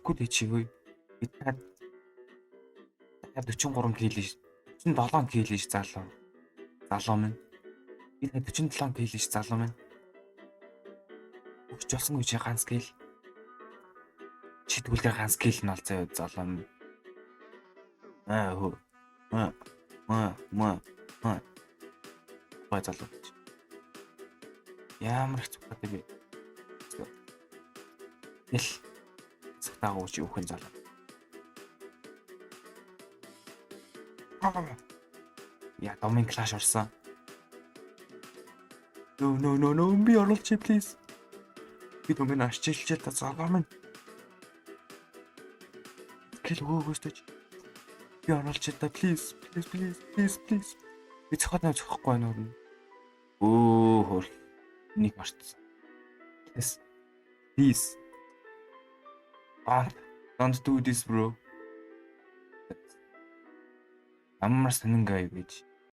Тэгэхгүй дээ чигүй. Би та 43 кг ш. 47 кг ш залуу. Залуу минь. Би та 47 кг ш залуу минь. Өчч болсон гэж ганц кг. Чи тэгвэл ганц кг нь бол заяа залуу минь. Хөө. Бай залуу. Ямар их цогтой би. Эл. Цагтаагаа чи өөхөн залуу. Я домын клаш орсон. No, би оруулж please. Би домын ашиглаж та залуу минь. Кэл өгөөстэй. Би оруулж та please. Би цохоод цохохгүй байна уу? Хөр. Нэг мартсан. Please. Don't do this, bro. Амар сонингаа юу гэж.